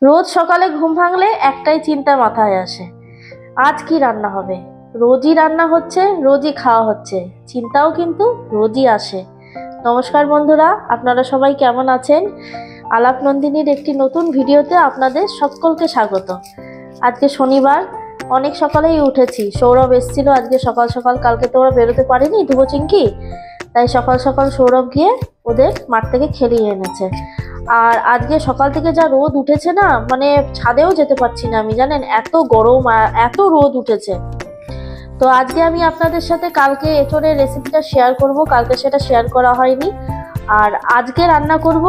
রোজ সকালে ঘুম ভাঙলে একটাই চিন্তা মাথায় আসে, আজ কি রান্না হবে। রোজই রান্না হচ্ছে, রোজই খাওয়া হচ্ছে, চিন্তাও কিন্তু রোজই আসে। নমস্কার বন্ধুরা, আপনারা সবাই কেমন আছেন? আলাপ নন্দিনীর একটি নতুন ভিডিওতে আপনাদের সকলকে স্বাগত। আজকে শনিবার, অনেক সকালেই উঠেছি। সৌরভ এসেছিল আজকে সকাল সকাল, কালকে তো ওরা বেরোতে পারেনি ধুবো চিংকি, তাই সকাল সকাল সৌরভ গিয়ে ওদের মাঠ থেকে খেলিয়ে এনেছে। আর আজকে সকাল থেকে যা রোদ উঠেছে না, মানে ছাদেও যেতে পারছি না আমি, জানেন এত গরম আর এত রোদ উঠেছে। তো আজকে আমি আপনাদের সাথে কালকে এঁচোড়ের রেসিপিটা শেয়ার করব, কালকে সেটা শেয়ার করা হয়নি। আর আজকে রান্না করব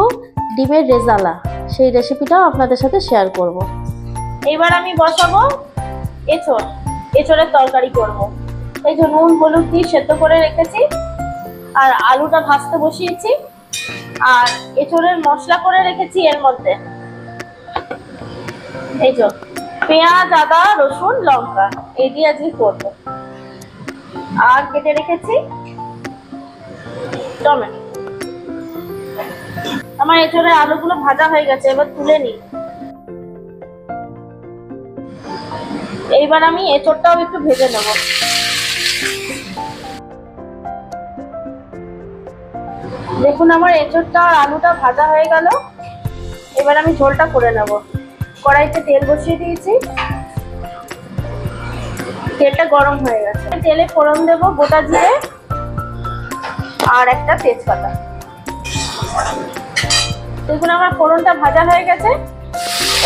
ডিমের রেজালা, সেই রেসিপিটাও আপনাদের সাথে শেয়ার করব। এইবার আমি বসাবো এঁচোড়ের তরকারি করব। এই যে নুন হলুদ দিয়ে সেদ্ধ করে রেখেছি, আর আলুটা ভাজতে বসিয়েছি, আর এঁচোড়ের মশলা করে রেখেছি এর মধ্যে। এই যে পেঁয়াজ, আদা, রসুন, লঙ্কা, এই দিয়ে আজকে করবো। আর কেটে রেখেছি টমেটো। আমার এঁচোড়ের আলুগুলো ভাজা হয়ে গেছে, এবার তুলে নিই। এইবার আমি এঁচোড়টাও একটু ভেজে নেব। দেখুন আমার এঁচোড়টা আর আলুটা ভাজা হয়ে গেল। এবার আমি ঝোলটা করে নেব। কড়াইতে তেল বসিয়ে দিয়েছি, তেলটা গরম হয়ে গেছে। তেলে ফোড়ন দেব গোটা জিরে আর একটা তেজপাতা। দেখুন আমার ফোড়নটা ভাজা হয়ে গেছে।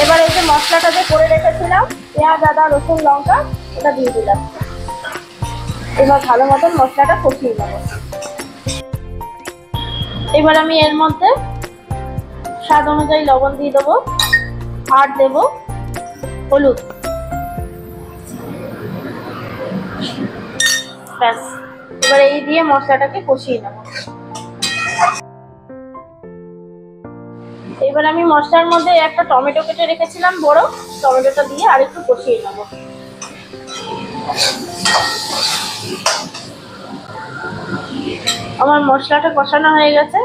এবার এই যে মশলাটা যে করে রেখেছিলাম, পেঁয়াজ, আদা, রসুন, লঙ্কা, এটা দিয়ে দিলাম। এবার ভালো মতন মশলাটা কষিয়ে নেব। এবার আমি এর মধ্যে স্বাদ অনুযায়ী লবণ দিয়ে দেবো, আর দেব হলুদ। ব্যাস, এবার এই দিয়ে মশলাটাকে কষিয়ে নেব। এবার আমি মশলার মধ্যে একটা টমেটো কেটে রেখেছিলাম বড়, টমেটোটা দিয়ে আর একটু কষিয়ে নেব। আমার মশলাটা কষানো হয়ে গেছে।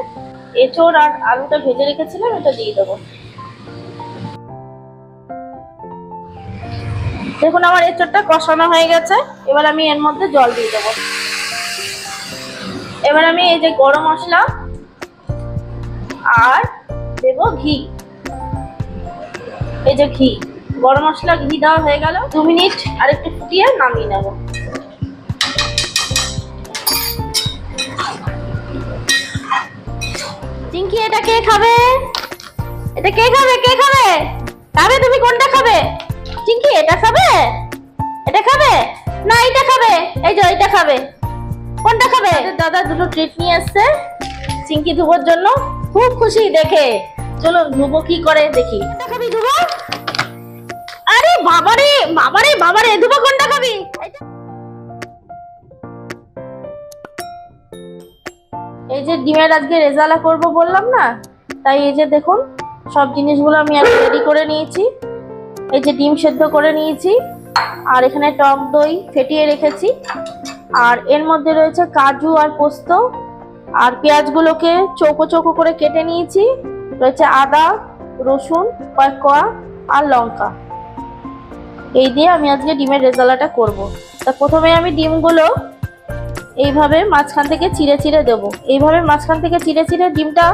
এঁচোড় আর আলুটা ভেজে রেখেছিলাম, এটা দিয়ে দেবো। দেখুন আমার এঁচোড়টা কষানো হয়ে গেছে। এবার আমি এর মধ্যে জল দিয়ে দেবো। এবার আমি এই যে গরম মশলা আর দেব ঘি। এই যে ঘি, গরম মশলা, ঘি দেওয়া হয়ে গেল। 2 মিনিট আর একটু ফুটিয়ে নামিয়ে নেব। চিংকি, এটা কে খাবে? এটা কে খাবে? কে খাবে? খাবে? তুমি কোনটা খাবে? চিংকি, এটা খাবে? এটা খাবে না এটা খাবে? এই যে এটা খাবে। কোনটা খাবে? দাদা দুটো ট্রিট নিয়ে আসছে চিংকি ধুবোর জন্য, খুব খুশি দেখে। চলো ধুবো কি করে দেখি। কোনটা খাবি ধুবো? আরে বাবারে বাবারে বাবারে, ধুবো কোনটা খাবি? এই যে ডিমের আজকে রেজালা করব বললাম না, তাই এই যে দেখুন সব জিনিসগুলো আমি আগে রেডি করে নিয়েছি। এই যে ডিম সেদ্ধ করে নিয়েছি, আর এখানে টক দই ফেটিয়ে রেখেছি, আর এর মধ্যে রয়েছে কাজু আর পোস্ত, আর পেঁয়াজগুলোকে চৌকো চৌকো করে কেটে নিয়েছি। রয়েছে আদা, রসুন কয়েক কোয়া আর লঙ্কা। এই দিয়ে আমি আজকে ডিমের রেজালাটা করব। তা প্রথমে আমি ডিমগুলো এইভাবে মাঝখান থেকে চিড়ে চিড়ে দেবো। এইভাবে মাঝখান থেকে চিড়ে চিড়ে ডিমটা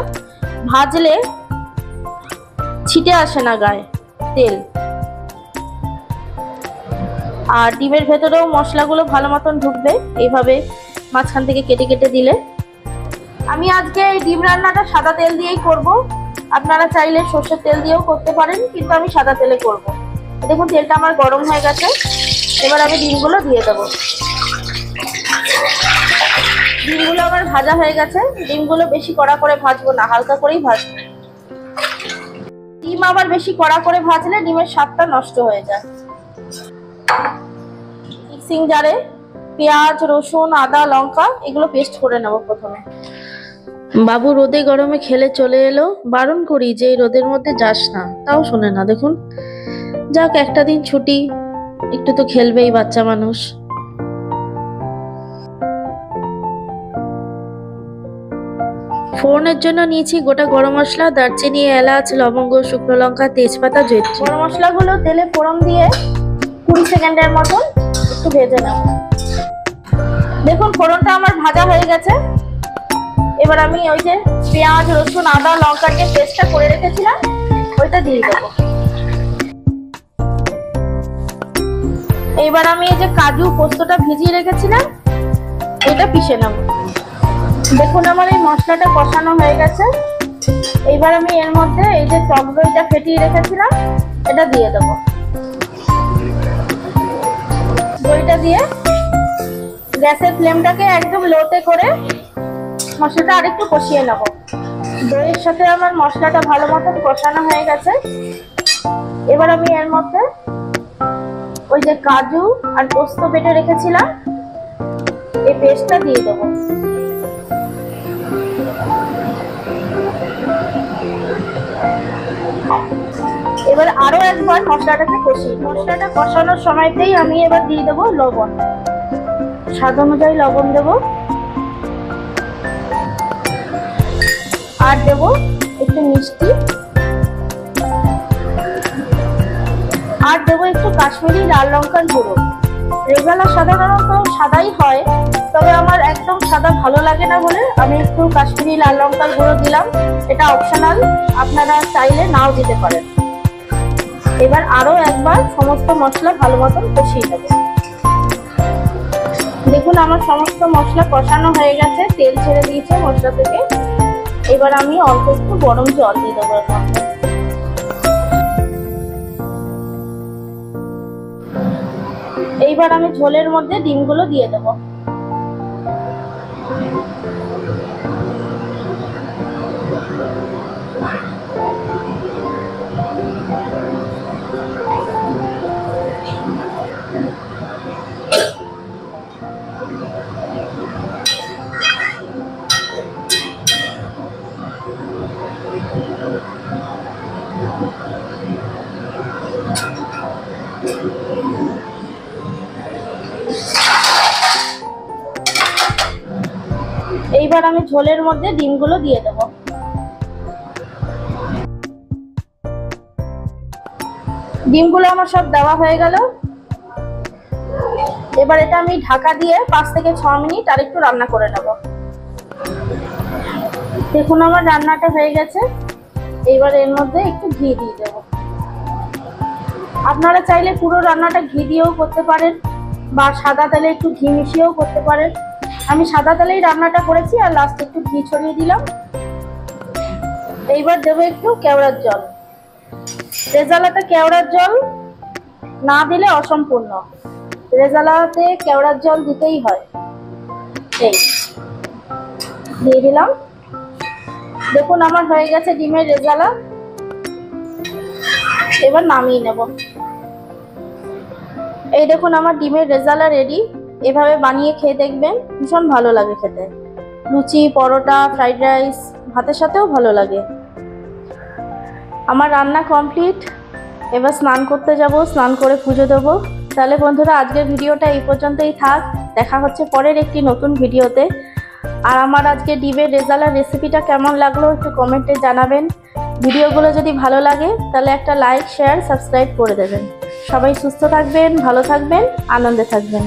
ভাজলে ছিটে আসে না গায়ে তেল। আর ডিমের ভেতরেও মশলাগুলো ভালো মতন ঢুকবে এইভাবে মাঝখান থেকে কেটে কেটে দিলে। আমি আজকে এই ডিম রান্নাটা সাদা তেল দিয়েই করব। আপনারা চাইলে সর্ষের তেল দিয়েও করতে পারেন, কিন্তু আমি সাদা তেলে করব। দেখুন তেলটা আমার গরম হয়ে গেছে। এবার আমি ডিমগুলো দিয়ে দেবো। ডিমগুলো আমার ভাজা হয়ে গেছে। ডিমগুলো বেশি কড়া করে ভাজবো না, হালকা করেই ভাজবো। ডিম আবার বেশি কড়া করে ভাজলে ডিমের স্বাদটা নষ্ট হয়ে যায়। মিক্সিং জারে পেঁয়াজ, রসুন, আদা, লঙ্কা এগুলো পেস্ট করে নেব প্রথমে। বাবু রোদে গরমে খেলে চলে এলো, বারণ করি যে এই রোদের মধ্যে যাস না, তাও শোনে না। দেখুন, যাক একটা দিন ছুটি, একটু তো খেলবেই বাচ্চা মানুষ। ফোড়নের জন্য নিয়েছি গোটা গরম মশলা, দারচিনি, এলাচ, লবঙ্গ, শুকনো লঙ্কা, তেজপাতা, জয়িত্রী। গরম মশলাগুলো তেলে ফোড়ন দিয়ে 20 সেকেন্ডের মতন একটু ভেজে নেব। দেখুন ফোড়নটা আমার ভাজা হয়ে গেছে। এবার আমি ওই যে পেঁয়াজ, রসুন, আদা, লঙ্কার যে পেস্টটা করে রেখেছিলাম ওইটা দিয়ে দেবো। এইবার আমি এই যে কাজু পোস্তটা ভিজিয়ে রেখেছিলাম এটা পিষে নেব। দেখুন আমার এই মশলাটা কষানো হয়ে গেছে। এইবার আমি এর মধ্যে এই যে টক দইটা ফেটিয়ে রেখেছিলাম এটা দিয়ে দেবো। দইটা দিয়ে গ্যাসের ফ্লেমটাকে একদম লোতে করে মশলাটা আরেকটু কষিয়ে নেব। দইয়ের সাথে আমার মশলাটা ভালো মতন কষানো হয়ে গেছে। এবার আমি এর মধ্যে ওই যে কাজু আর পোস্ত বেটে রেখেছিলাম এই পেস্টটা দিয়ে দেবো। এবার আরো একবার মশলাটাকে কষি। মশলাটা কষানোর সময়তেই আমি এবার দিয়ে দেবো লবণ, স্বাদ অনুযায়ী লবণ দেবো। আর দেবো একটু মিষ্টি, আর দেবো একটু কাশ্মীরি লাল লঙ্কার গুঁড়ো। রেজালা সাধারণত সাদাই হয়, তবে আমার একদম সাদা ভালো লাগে না বলে আমি একটু কাশ্মীরি লাল লঙ্কার গুঁড়ো দিলাম। এটা অপশনাল, আপনারা চাইলে নাও দিতে পারেন। এবার আরো একবার সমস্ত মশলা ভালো মতন কষিয়ে নেব। দেখুন আমার সমস্ত মশলা কষানো হয়ে গেছে, তেল ছেড়ে দিয়েছে মশলা থেকে। এবার আমি অল্প একটু গরম জল দিয়ে দেবো এর মধ্যে। এইবার আমি ঝোলের মধ্যে ডিমগুলো দিয়ে দেবো। এইবার আমি ঝোলের মধ্যে ডিমগুলো দিয়ে দেবো। ডিমগুলো আমার সব দেওয়া হয়ে গেল। এবার এটা আমি ঢাকা দিয়ে 5 থেকে 6 মিনিট আর একটু রান্না করে নেব। দেখুন আমার রান্নাটা হয়ে গেছে। এইবার এর মধ্যে একটু ঘি দিয়ে দেব। আপনারা চাইলে পুরো রান্নাটা ঘি দিয়েও করতে পারেন বা সাদা তেলে একটু ঘি মিশিয়েও করতে পারেন। আমি সাদা তেলেই রান্নাটা করেছি আর লাস্টে একটু ঘি ছড়িয়ে দিলাম। এইবার দেবো একটু কেওড়ার জল। রেজালাতে কেওড়ার জল না দিলে অসম্পূর্ণ, রেজালাতে কেওড়ার জল দিতেই হয়। এই দিয়ে দিলাম। দেখুন আমার হয়ে গেছে ডিমের রেজালা। এবার নামিয়ে নেব। এই দেখুন আমার ডিমের রেজালা রেডি। এভাবে বানিয়ে খেয়ে দেখবেন, ভীষণ ভালো লাগে খেতে। লুচি, পরোটা, ফ্রাইড রাইস, ভাতের সাথেও ভালো লাগে। আমার রান্না কমপ্লিট। এবার স্নান করতে যাব, স্নান করে পুজো দেবো। তাহলে বন্ধুরা আজকের ভিডিওটা এই পর্যন্তই থাক। দেখা হচ্ছে পরের একটি নতুন ভিডিওতে। আর আমার আজকে ডিমের রেজালার রেসিপিটা কেমন লাগলো একটু কমেন্টে জানাবেন। ভিডিওগুলো যদি ভালো লাগে তাহলে একটা লাইক, শেয়ার, সাবস্ক্রাইব করে দেবেন। সবাই সুস্থ থাকবেন, ভালো থাকবেন, আনন্দে থাকবেন।